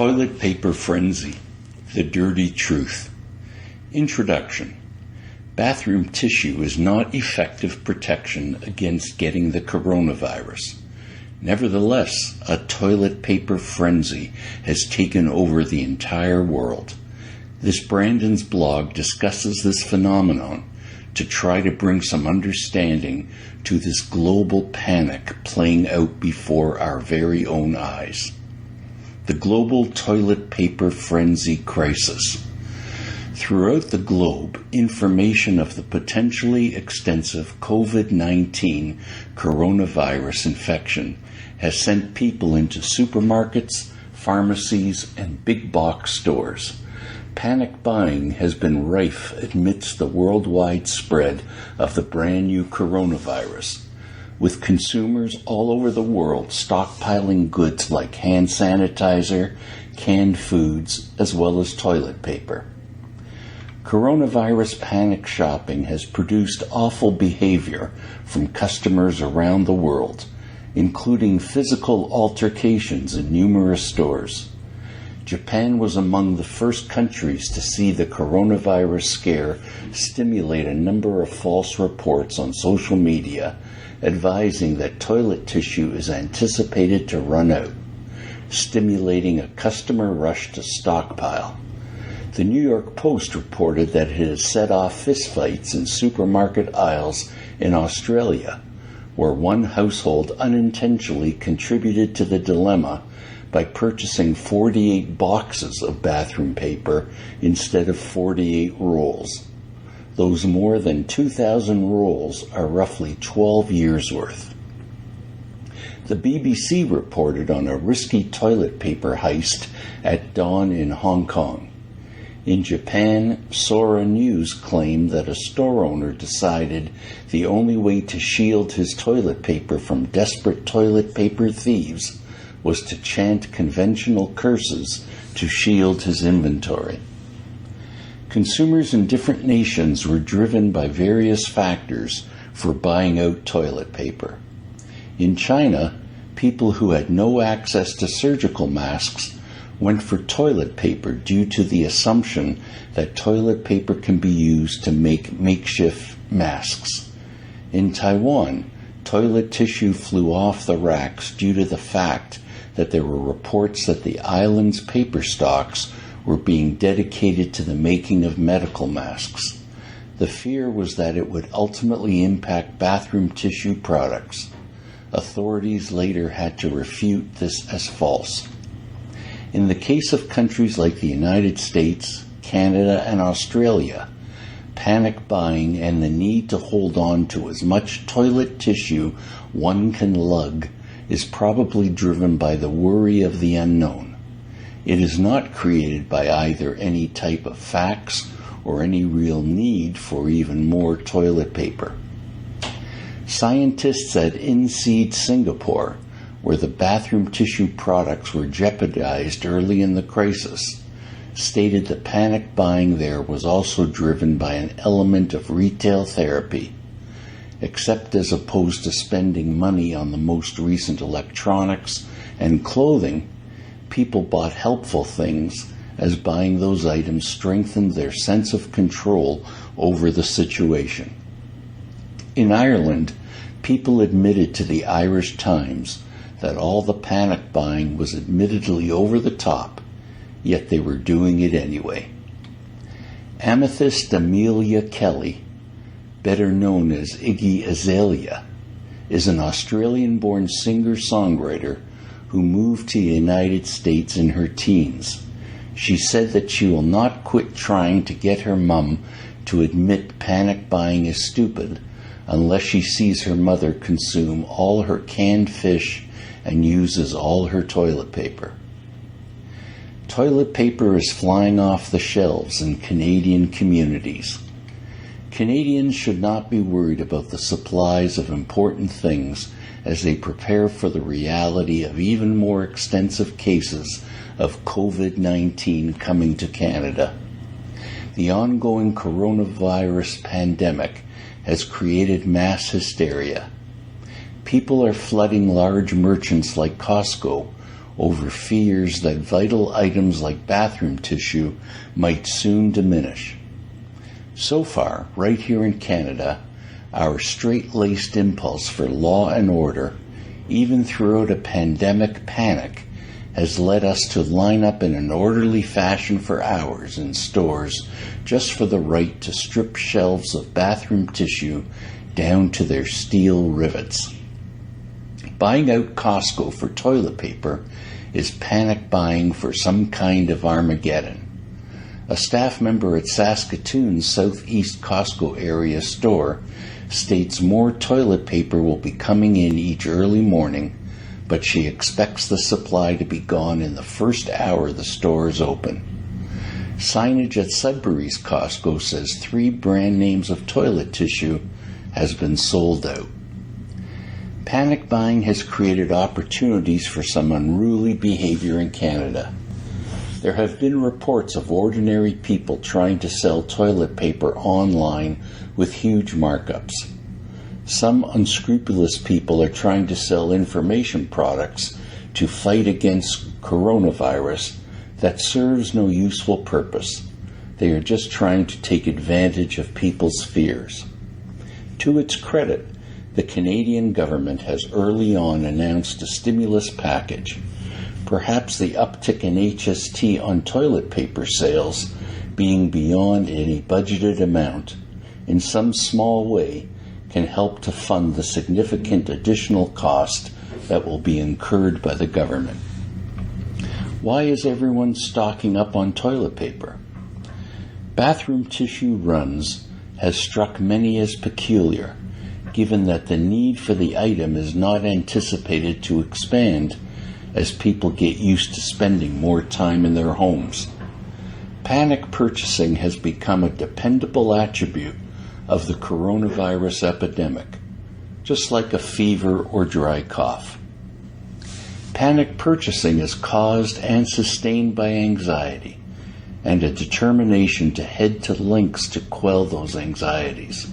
Toilet Paper Frenzy, The Dirty Truth. Introduction. Bathroom tissue is not effective protection against getting the coronavirus. Nevertheless, a toilet paper frenzy has taken over the entire world. This Brandon's blog discusses this phenomenon to try to bring some understanding to this global panic playing out before our very own eyes. The global toilet paper frenzy crisis. Throughout the globe, information of the potentially extensive COVID-19 coronavirus infection has sent people into supermarkets, pharmacies, and big box stores. Panic buying has been rife amidst the worldwide spread of the brand new coronavirus, with consumers all over the world stockpiling goods like hand sanitizer, canned foods, as well as toilet paper. Coronavirus panic shopping has produced awful behavior from customers around the world, including physical altercations in numerous stores. Japan was among the first countries to see the coronavirus scare stimulate a number of false reports on social media advising that toilet tissue is anticipated to run out, stimulating a customer rush to stockpile. The New York Post reported that it has set off fistfights in supermarket aisles in Australia, where one household unintentionally contributed to the dilemma by purchasing 48 boxes of bathroom paper instead of 48 rolls. Those more than 2,000 rolls are roughly 12 years' worth. The BBC reported on a risky toilet paper heist at dawn in Hong Kong. In Japan, Sora News claimed that a store owner decided the only way to shield his toilet paper from desperate toilet paper thieves was to chant conventional curses to shield his inventory. Consumers in different nations were driven by various factors for buying out toilet paper. In China, people who had no access to surgical masks went for toilet paper due to the assumption that toilet paper can be used to make makeshift masks. In Taiwan, toilet tissue flew off the racks due to the fact that there were reports that the island's paper stocks were being dedicated to the making of medical masks. The fear was that it would ultimately impact bathroom tissue products. Authorities later had to refute this as false. In the case of countries like the United States, Canada, and Australia, panic buying and the need to hold on to as much toilet tissue one can lug is probably driven by the worry of the unknown. It is not created by either any type of facts or any real need for even more toilet paper. Scientists at INSEAD Singapore, where the bathroom tissue products were jeopardized early in the crisis, stated that panic buying there was also driven by an element of retail therapy. Except as opposed to spending money on the most recent electronics and clothing, people bought helpful things as buying those items strengthened their sense of control over the situation. In Ireland, people admitted to the Irish Times that all the panic buying was admittedly over the top, yet they were doing it anyway. Amethyst Amelia Kelly, better known as Iggy Azalea, is an Australian-born singer-songwriter who moved to the United States in her teens. She said that she will not quit trying to get her mum to admit panic buying is stupid unless she sees her mother consume all her canned fish and uses all her toilet paper. Toilet paper is flying off the shelves in Canadian communities. Canadians should not be worried about the supplies of important things as they prepare for the reality of even more extensive cases of COVID-19 coming to Canada. The ongoing coronavirus pandemic has created mass hysteria. People are flooding large merchants like Costco over fears that vital items like bathroom tissue might soon diminish. So far, right here in Canada, our straight-laced impulse for law and order, even throughout a pandemic panic, has led us to line up in an orderly fashion for hours in stores just for the right to strip shelves of bathroom tissue down to their steel rivets. Buying out Costco for toilet paper is panic buying for some kind of Armageddon. A staff member at Saskatoon's Southeast Costco area store states more toilet paper will be coming in each early morning, but she expects the supply to be gone in the first hour the store is open. Signage at Sudbury's Costco says 3 brand names of toilet tissue has been sold out. Panic buying has created opportunities for some unruly behavior in Canada. There have been reports of ordinary people trying to sell toilet paper online with huge markups. Some unscrupulous people are trying to sell information products to fight against coronavirus that serves no useful purpose. They are just trying to take advantage of people's fears. To its credit, the Canadian government has early on announced a stimulus package. Perhaps the uptick in HST on toilet paper sales being beyond any budgeted amount, in some small way, can help to fund the significant additional cost that will be incurred by the government. Why is everyone stocking up on toilet paper? Bathroom tissue runs has struck many as peculiar, given that the need for the item is not anticipated to expand as people get used to spending more time in their homes. Panic purchasing has become a dependable attribute of the coronavirus epidemic, just like a fever or dry cough. Panic purchasing is caused and sustained by anxiety and a determination to head to lengths to quell those anxieties.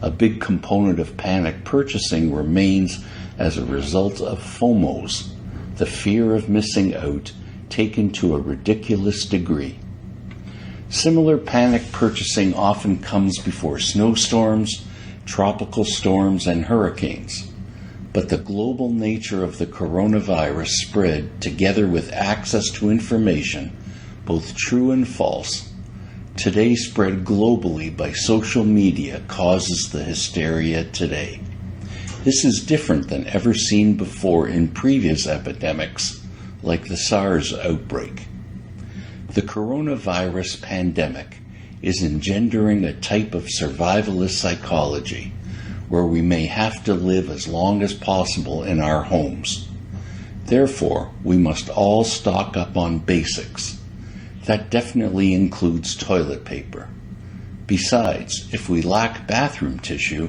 A big component of panic purchasing remains as a result of FOMOs, the fear of missing out, taken to a ridiculous degree. Similar panic purchasing often comes before snowstorms, tropical storms, and hurricanes. But the global nature of the coronavirus spread, together with access to information, both true and false, today spread globally by social media, causes the hysteria today. This is different than ever seen before in previous epidemics, like the SARS outbreak. The coronavirus pandemic is engendering a type of survivalist psychology where we may have to live as long as possible in our homes. Therefore, we must all stock up on basics. That definitely includes toilet paper. Besides, if we lack bathroom tissue,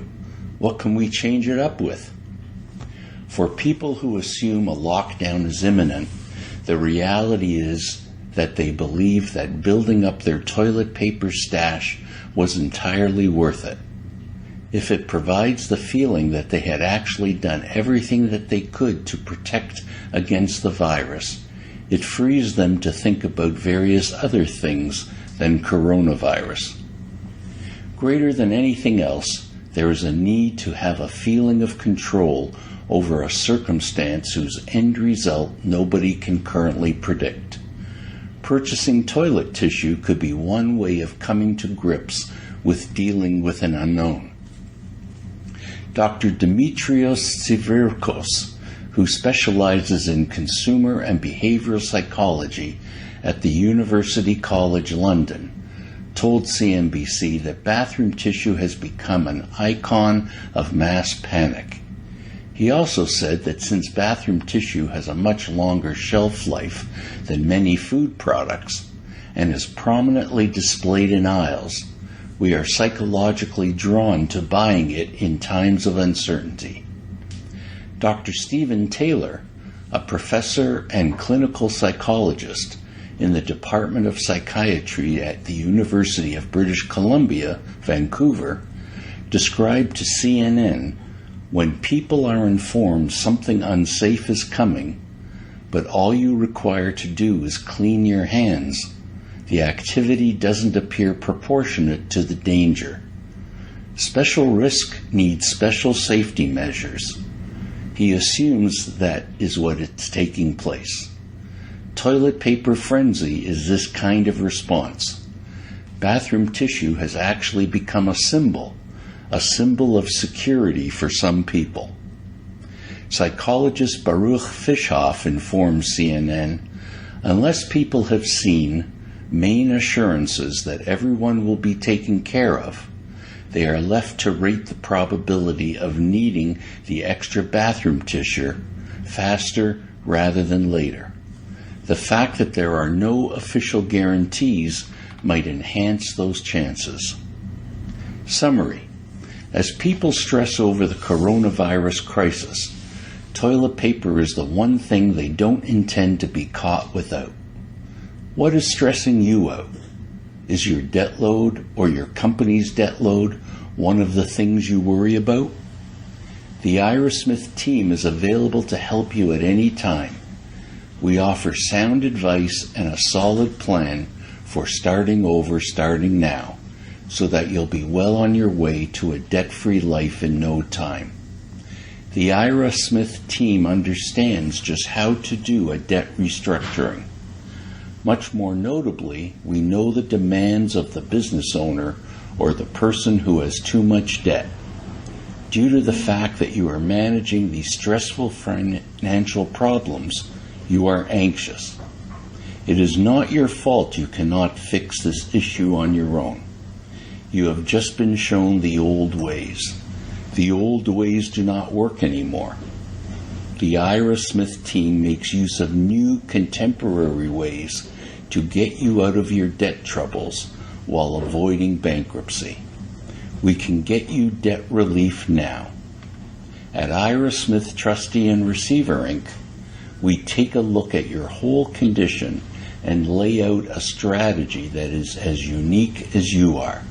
what can we change it up with? For people who assume a lockdown is imminent, the reality is that they believe that building up their toilet paper stash was entirely worth it. If it provides the feeling that they had actually done everything that they could to protect against the virus, it frees them to think about various other things than coronavirus. Greater than anything else, there is a need to have a feeling of control over a circumstance whose end result nobody can currently predict. Purchasing toilet tissue could be one way of coming to grips with dealing with an unknown. Dr. Dimitrios Tsivirkos, who specializes in consumer and behavioral psychology at the University College London, told CNBC that bathroom tissue has become an icon of mass panic. He also said that since bathroom tissue has a much longer shelf life than many food products and is prominently displayed in aisles, we are psychologically drawn to buying it in times of uncertainty. Dr. Stephen Taylor, a professor and clinical psychologist in the Department of Psychiatry at the University of British Columbia, Vancouver, described to CNN, when people are informed something unsafe is coming, but all you require to do is clean your hands, the activity doesn't appear proportionate to the danger. Special risk needs special safety measures. He assumes that is what is taking place. Toilet paper frenzy is this kind of response. Bathroom tissue has actually become a symbol of security for some people. Psychologist Baruch Fischhoff informs CNN, unless people have seen main assurances that everyone will be taken care of, they are left to rate the probability of needing the extra bathroom tissue faster rather than later. The fact that there are no official guarantees might enhance those chances. Summary. As people stress over the coronavirus crisis, toilet paper is the one thing they don't intend to be caught without. What is stressing you out? Is your debt load or your company's debt load one of the things you worry about? The Ira Smith team is available to help you at any time. We offer sound advice and a solid plan for starting over starting now, so that you'll be well on your way to a debt-free life in no time. The Ira Smith team understands just how to do a debt restructuring. Much more notably, we know the demands of the business owner or the person who has too much debt. Due to the fact that you are managing these stressful financial problems, you are anxious. It is not your fault you cannot fix this issue on your own. You have just been shown the old ways. The old ways do not work anymore. The Ira Smith team makes use of new contemporary ways to get you out of your debt troubles while avoiding bankruptcy. We can get you debt relief now. At Ira SmithTrustee and Receiver Inc., we take a look at your whole condition and lay out a strategy that is as unique as you are.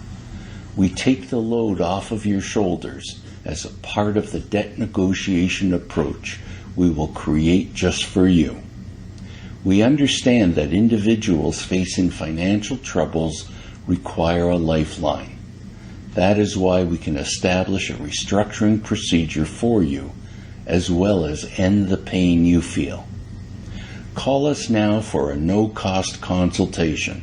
We take the load off of your shoulders as a part of the debt negotiation approach we will create just for you. We understand that individuals facing financial troubles require a lifeline. That is why we can establish a restructuring procedure for you, as well as end the pain you feel. Call us now for a no-cost consultation.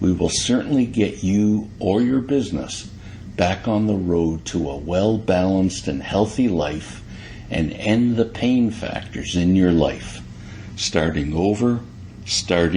We will certainly get you or your business back on the road to a well-balanced and healthy life and end the pain factors in your life. Starting over, starting